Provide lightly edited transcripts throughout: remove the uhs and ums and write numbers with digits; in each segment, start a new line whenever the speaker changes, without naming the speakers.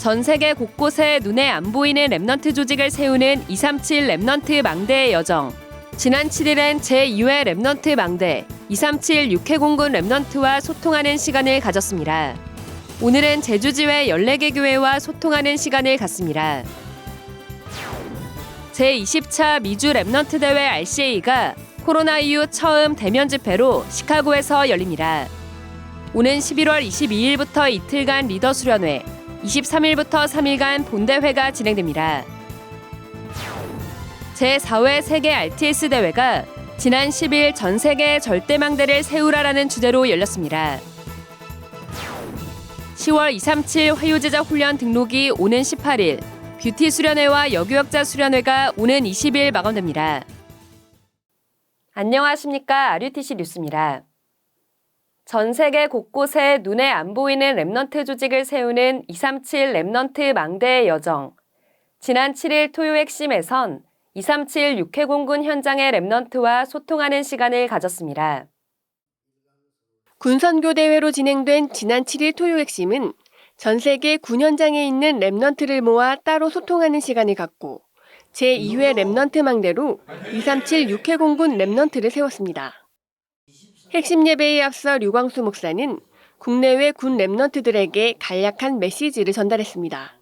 전 세계 곳곳에 눈에 안 보이는 랩넌트 조직을 세우는 237 랩넌트 망대의 여정. 지난 7일엔 제2회 랩넌트 망대 237 육해공군 랩넌트와 소통하는 시간을 가졌습니다. 오늘은 제주지회 14개 교회와 소통하는 시간을 갖습니다. 제20차 미주 랩넌트 대회 RCA가 코로나 이후 처음 대면 집회로 시카고에서 열립니다. 오는 11월 22일부터 이틀간 리더 수련회, 23일부터 3일간 본대회가 진행됩니다. 제4회 세계 RTS 대회가 지난 10일 전 세계의 절대망대를 세우라라는 주제로 열렸습니다. 10월 237 화요제자 훈련 등록이 오는 18일, 뷰티 수련회와 여교역자 수련회가 오는 20일 마감됩니다. 안녕하십니까. RUTC 뉴스입니다. 전 세계 곳곳에 눈에 안 보이는 랩넌트 조직을 세우는 237 랩넌트 망대의 여정. 지난 7일 토요 핵심에선 237 육해공군 현장의 랩넌트와 소통하는 시간을 가졌습니다. 군선교대회로 진행된 지난 7일 토요 핵심은 전 세계 군 현장에 있는 랩넌트를 모아 따로 소통하는 시간을 갖고 제2회 랩넌트 망대로 237 육해공군 랩넌트를 세웠습니다. 핵심 예배에 앞서 류광수 목사는 국내외 군 랩넌트들에게 간략한 메시지를 전달했습니다.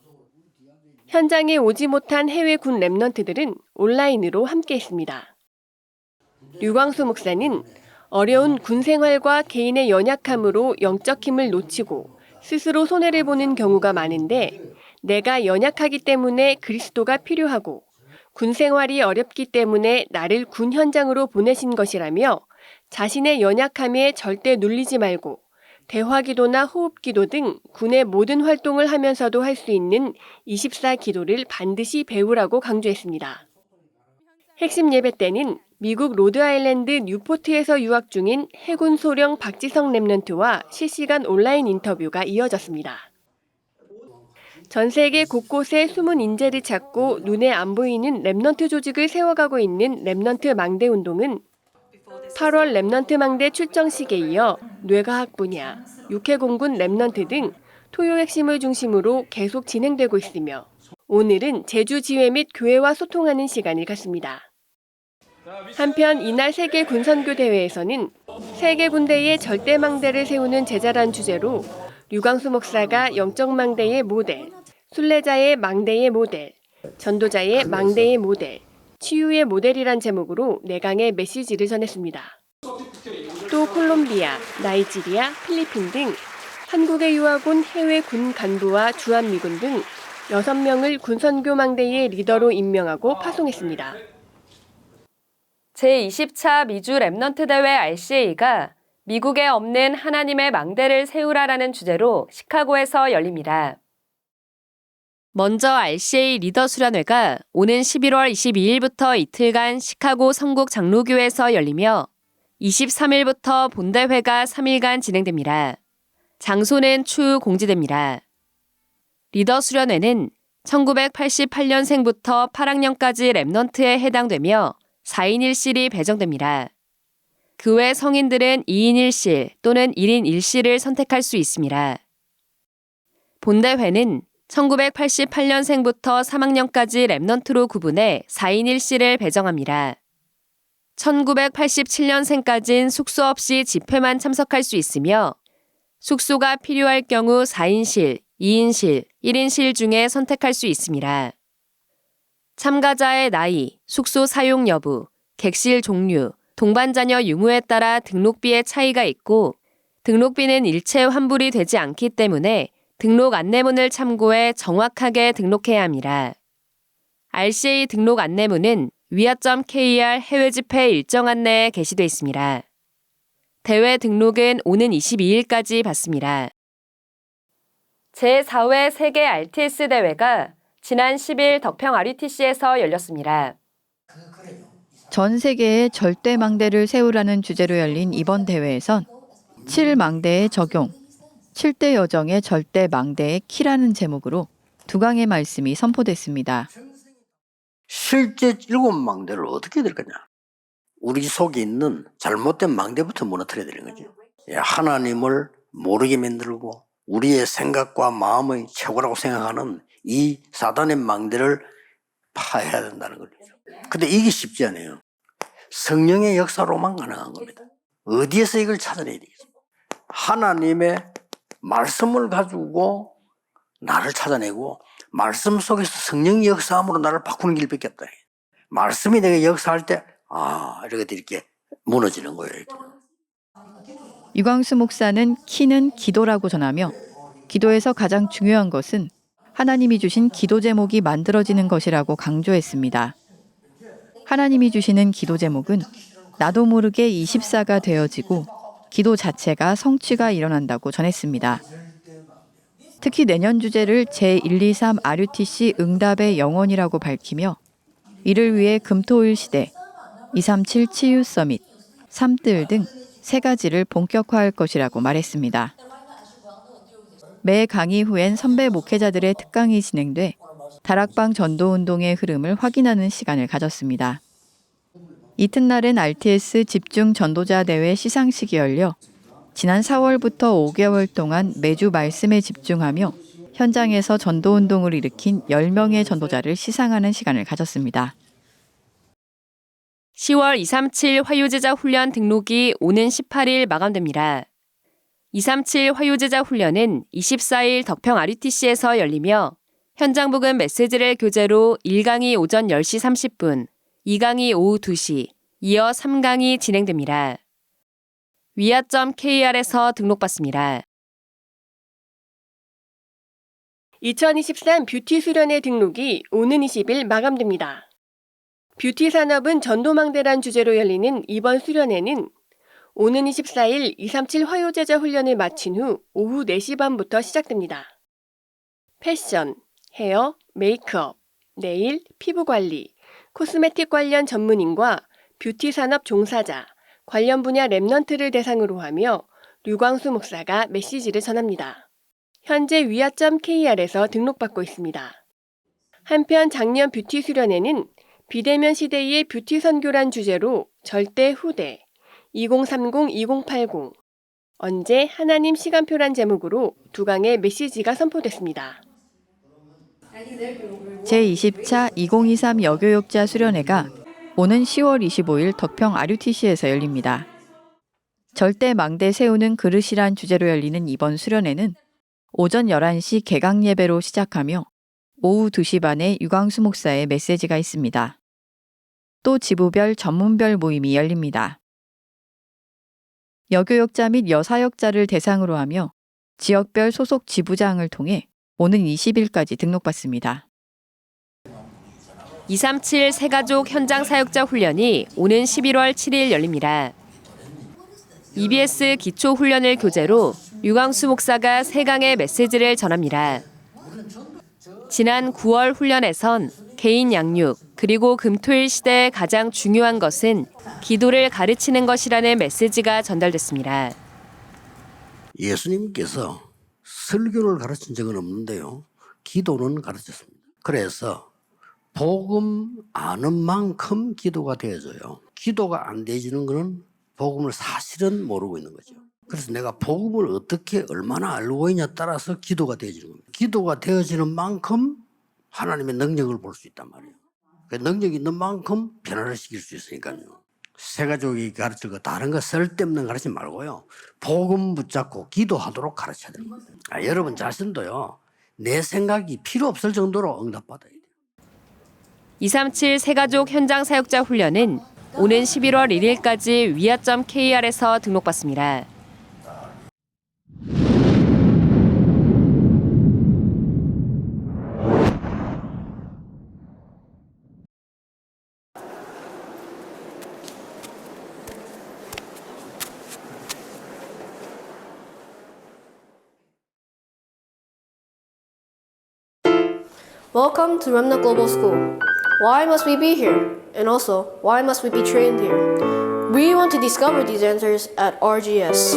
현장에 오지 못한 해외 군 랩넌트들은 온라인으로 함께했습니다. 류광수 목사는 어려운 군 생활과 개인의 연약함으로 영적 힘을 놓치고 스스로 손해를 보는 경우가 많은데 내가 연약하기 때문에 그리스도가 필요하고 군 생활이 어렵기 때문에 나를 군 현장으로 보내신 것이라며 자신의 연약함에 절대 눌리지 말고 대화기도나 호흡기도 등 군의 모든 활동을 하면서도 할 수 있는 24기도를 반드시 배우라고 강조했습니다. 핵심 예배 때는 미국 로드아일랜드 뉴포트에서 유학 중인 해군 소령 박지성 랩넌트와 실시간 온라인 인터뷰가 이어졌습니다. 전 세계 곳곳에 숨은 인재를 찾고 눈에 안 보이는 랩넌트 조직을 세워가고 있는 랩넌트 망대 운동은 8월 랩넌트 망대 출정식에 이어 뇌과학 분야, 육해공군 랩넌트 등 토요 핵심을 중심으로 계속 진행되고 있으며 오늘은 제주지회 및 교회와 소통하는 시간을 갖습니다. 한편 이날 세계 군선교 대회에서는 세계 군대의 절대망대를 세우는 제자란 주제로 류광수 목사가 영적 망대의 모델, 순례자의 망대의 모델, 전도자의 망대의 모델, 치유의 모델이란 제목으로 4강의 메시지를 전했습니다. 또 콜롬비아, 나이지리아, 필리핀 등 한국에 유학 온 해외 군 간부와 주한미군 등 6명을 군선교 망대의 리더로 임명하고 파송했습니다. 제20차 미주 랩넌트 대회 RCA가 미국에 없는 하나님의 망대를 세우라라는 주제로 시카고에서 열립니다. 먼저 RCA 리더 수련회가 오는 11월 22일부터 이틀간 시카고 성국 장로교회에서 열리며 23일부터 본대회가 3일간 진행됩니다. 장소는 추후 공지됩니다. 리더 수련회는 1988년생부터 8학년까지 랩넌트에 해당되며 4인 1실이 배정됩니다. 그 외 성인들은 2인 1실 또는 1인 1실을 선택할 수 있습니다. 본대회는 1988년생부터 3학년까지 랩넌트로 구분해 4인 1실을 배정합니다. 1987년생까지는 숙소 없이 집회만 참석할 수 있으며 숙소가 필요할 경우 4인실, 2인실, 1인실 중에 선택할 수 있습니다. 참가자의 나이, 숙소 사용 여부, 객실 종류, 동반 자녀 유무에 따라 등록비의 차이가 있고 등록비는 일체 환불이 되지 않기 때문에 등록 안내문을 참고해 정확하게 등록해야 합니다. RCA 등록 안내문은 위아.kr 해외 집회 일정 안내에 게시돼 있습니다. 대회 등록은 오는 22일까지 받습니다. 제4회 세계 RTS 대회가 지난 10일 덕평 RUTC에서 열렸습니다.
전 세계에 절대망대를 세우라는 주제로 열린 이번 대회에선 7망대의 적용, 7대 여정의 절대망대의 키라는 제목으로 2강의 말씀이 선포됐습니다.
실제 7망대를 어떻게 될 거냐? 우리 속에 있는 잘못된 망대부터 무너뜨려야 되는 거죠. 하나님을 모르게 만들고 우리의 생각과 마음의 최고라고 생각하는 이 사단의 망대를 파해야 된다는 거죠. 근데 이게 쉽지 않아요. 성령의 역사로만 가능한 겁니다. 어디에서 이걸 찾아내야 되겠습니까? 하나님의 말씀을 가지고 나를 찾아내고 말씀 속에서 성령의 역사함으로 나를 바꾸는 길밖에 없다. 말씀이 내가 역사할 때 이렇게 무너지는 거예요. 이렇게.
유광수 목사는 키는 기도라고 전하며 기도에서 가장 중요한 것은 하나님이 주신 기도 제목이 만들어지는 것이라고 강조했습니다. 하나님이 주시는 기도 제목은 나도 모르게 24가 되어지고 기도 자체가 성취가 일어난다고 전했습니다. 특히 내년 주제를 제123 RUTC 응답의 영혼이라고 밝히며 이를 위해 금토일 시대, 237 치유 서밋, 3뜰 등 3가지를 본격화할 것이라고 말했습니다. 매 강의 후엔 선배 목회자들의 특강이 진행돼 다락방 전도운동의 흐름을 확인하는 시간을 가졌습니다. 이튿날엔 RTS 집중 전도자 대회 시상식이 열려 지난 4월부터 5개월 동안 매주 말씀에 집중하며 현장에서 전도운동을 일으킨 10명의 전도자를 시상하는 시간을 가졌습니다.
10월 237 화요제자 훈련 등록이 오는 18일 마감됩니다. 237 화요제자 훈련은 24일 덕평 RUTC에서 열리며 현장 복음 메시지를 교재로 1강이 오전 10시 30분, 2강이 오후 2시, 이어 3강이 진행됩니다. 위아.kr에서 등록받습니다. 2023 뷰티 수련회 등록이 오는 20일 마감됩니다. 뷰티 산업은 전도망대란 주제로 열리는 이번 수련회는 오는 24일 237 화요제자 훈련을 마친 후 오후 4시 반부터 시작됩니다. 패션, 헤어, 메이크업, 네일, 피부관리, 코스메틱 관련 전문인과 뷰티 산업 종사자, 관련 분야 랩넌트를 대상으로 하며 류광수 목사가 메시지를 전합니다. 현재 위아.kr에서 등록받고 있습니다. 한편 작년 뷰티 수련회는 비대면 시대의 뷰티 선교란 주제로 절대 후대, 2030-2080, 언제 하나님 시간표란 제목으로 2강의 메시지가 선포됐습니다.
제20차 2023 여교육자 수련회가 오는 10월 25일 덕평 RUTC에서 열립니다. 절대 망대 세우는 그릇이란 주제로 열리는 이번 수련회는 오전 11시 개강 예배로 시작하며 오후 2시 반에 유광수 목사의 메시지가 있습니다. 또 지부별 전문별 모임이 열립니다. 여교역자 및 여사역자를 대상으로 하며 지역별 소속 지부장을 통해 오는 20일까지 등록받습니다.
237 새가족 현장 사역자 훈련이 오는 11월 7일 열립니다. EBS 기초 훈련을 교재로 유광수 목사가 3강의 메시지를 전합니다. 지난 9월 훈련에선 개인 양육 그리고 금토일 시대에 가장 중요한 것은 기도를 가르치는 것이라는 메시지가 전달됐습니다.
예수님께서 설교를 가르친 적은 없는데요. 기도는 가르쳤습니다. 그래서 복음 아는 만큼 기도가 되어져요. 기도가 안 되어지는 것은 복음을 사실은 모르고 있는 거죠. 그래서 내가 복음을 어떻게 얼마나 알고 있냐에 따라서 기도가 되어지는 겁니다. 기도가 되어지는 만큼 하나님의 능력을 볼 수 있단 말이에요. 그 능력이 있는 만큼 변화를 시킬 수 있으니까요. 새가족이 가르칠 거 다른 거 쓸데없는 가르치지 말고요. 복음 붙잡고 기도하도록 가르쳐야 됩니다. 여러분 자신도요. 내 생각이 필요 없을 정도로 응답받아야 돼요.
237 새가족 현장 사역자 훈련은 오는 11월 1일까지 위아.kr에서 등록받습니다.
Welcome to Remnant Global School. Why must we be here? And also, why must we be trained here? We want to discover these answers at RGS.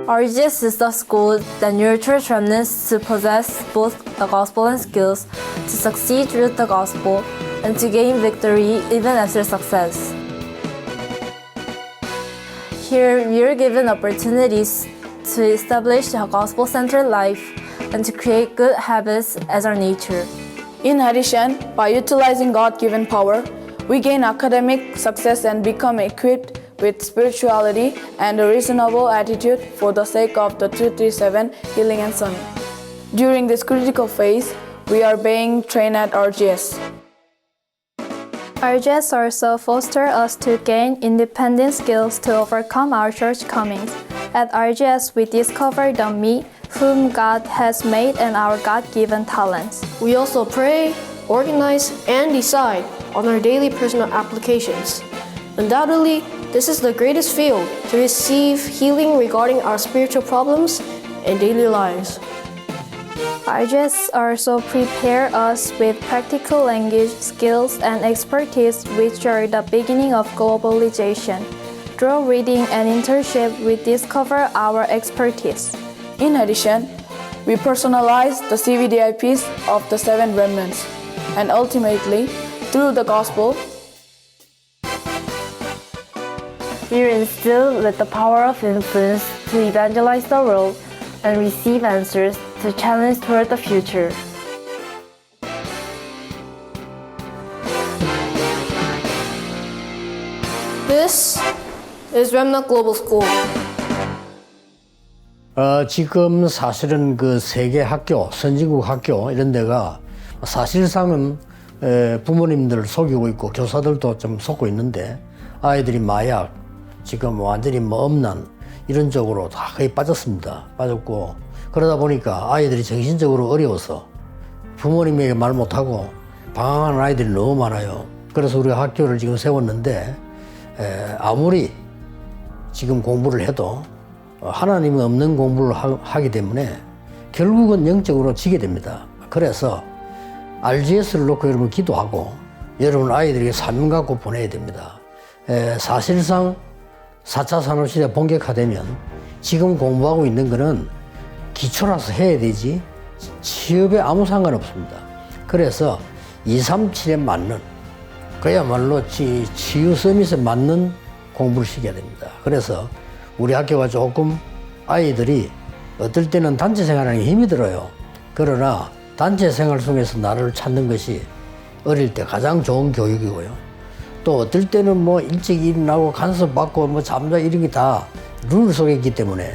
RGS is the school that nurtures remnants to possess both the gospel and skills, to succeed with the gospel, and to gain victory even after success. Here, we are given opportunities to establish a gospel-centered life and to create good habits as our nature.
In addition, by utilizing God-given power, we gain academic success and become equipped with spirituality and a reasonable attitude for the sake of the 237 Healing and Summit. During this critical phase, we are being trained at RGS.
RGS also foster us to gain independent skills to overcome our shortcomings. At RGS, we discover the me whom God has made and our God-given talents.
We also pray, organize, and decide on our daily personal applications. Undoubtedly, this is the greatest field to receive healing regarding our spiritual problems and daily lives.
RGS also prepare us with practical language skills and expertise which are the beginning of globalization. Through reading and internship, we discover our expertise.
In addition, we personalize the CVDIPs of the 7 remnants, and ultimately, through the gospel,
We are instilled with the power of influence to evangelize the world and receive answers to challenge toward the future.
This is Remnant Global School.
지금 사실은 그 세계 학교, 선진국 학교 이런 데가 사실상은 부모님들을 속이고 있고 교사들도 좀 속고 있는데 아이들이 마약, 지금 완전히 뭐 음란 이런 쪽으로 다 거의 빠졌습니다. 빠졌고 그러다 보니까 아이들이 정신적으로 어려워서 부모님에게 말 못하고 방황하는 아이들이 너무 많아요. 그래서 우리가 학교를 지금 세웠는데 아무리 지금 공부를 해도 하나님이 없는 공부를 하기 때문에 결국은 영적으로 지게 됩니다. 그래서 RGS를 놓고 여러분 기도하고 여러분 아이들에게 사명 갖고 보내야 됩니다. 사실상 4차 산업시대 본격화되면 지금 공부하고 있는 거는 기초라서 해야 되지 취업에 아무 상관없습니다. 그래서 237에 맞는 그야말로 치유 서밋에 맞는 공부를 시켜야 됩니다. 그래서 우리 학교가 조금 아이들이 어떨 때는 단체 생활하는 게 힘이 들어요. 그러나 단체 생활 속에서 나를 찾는 것이 어릴 때 가장 좋은 교육이고요. 또 어떨 때는 뭐 일찍 일어나고 간섭받고 뭐 잠자 이런 게 다 룰 속에 있기 때문에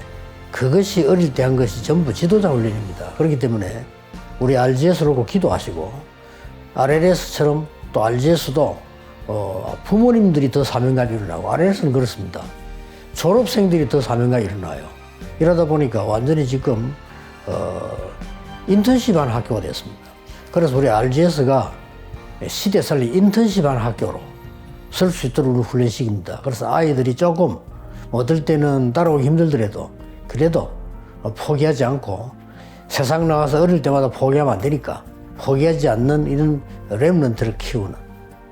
그것이 어릴 때 한 것이 전부 지도자 훈련입니다. 그렇기 때문에 우리 RGS를 놓고 기도하시고 RLS처럼 또 RGS도 부모님들이 더 사명감이 일어나고 RLS는 그렇습니다. 졸업생들이 더 사명감이 일어나요. 이러다 보니까 완전히 지금 인턴십한 학교가 됐습니다. 그래서 우리 RGS가 시대 살린 인턴십한 학교로 설 수 있도록 훈련시킵니다. 그래서 아이들이 조금 어떨 때는 따라오기 힘들더라도 그래도 포기하지 않고 세상 나가서 어릴 때마다 포기하면 안 되니까 포기하지 않는 이런 렘넌트를 키우는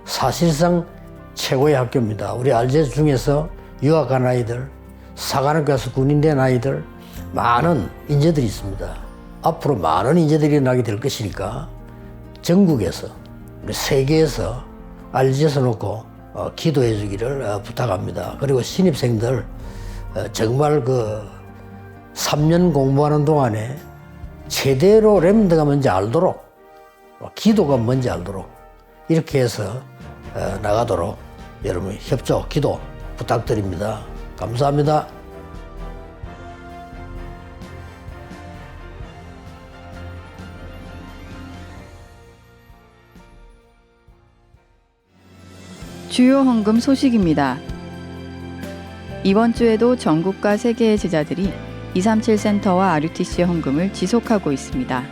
사실상 최고의 학교입니다. 우리 RGS 중에서 유학 간 아이들, 사관학교 가서 군인 된 아이들 많은 인재들이 있습니다. 앞으로 많은 인재들이 나게 될 것이니까 전국에서 우리 세계에서 RGS 놓고 기도해 주기를 부탁합니다. 그리고 신입생들 정말 그 3년 공부하는 동안에 제대로 렘넌트가 뭔지 알도록 기도가 뭔지 알도록 이렇게 해서 나가도록 여러분 협조, 기도 부탁드립니다. 감사합니다.
주요 헌금 소식입니다. 이번 주에도 전국과 세계의 제자들이 237 센터와 RUTC 헌금을 지속하고 있습니다.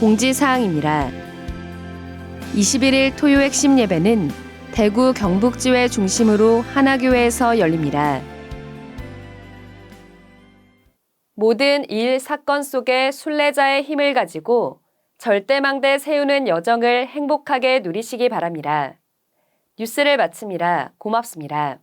공지사항입니다. 21일 토요 핵심 예배는 대구 경북지회 중심으로 하나교회에서 열립니다. 모든 일, 사건 속에 순례자의 힘을 가지고 절대망대 세우는 여정을 행복하게 누리시기 바랍니다. 뉴스를 마칩니다. 고맙습니다.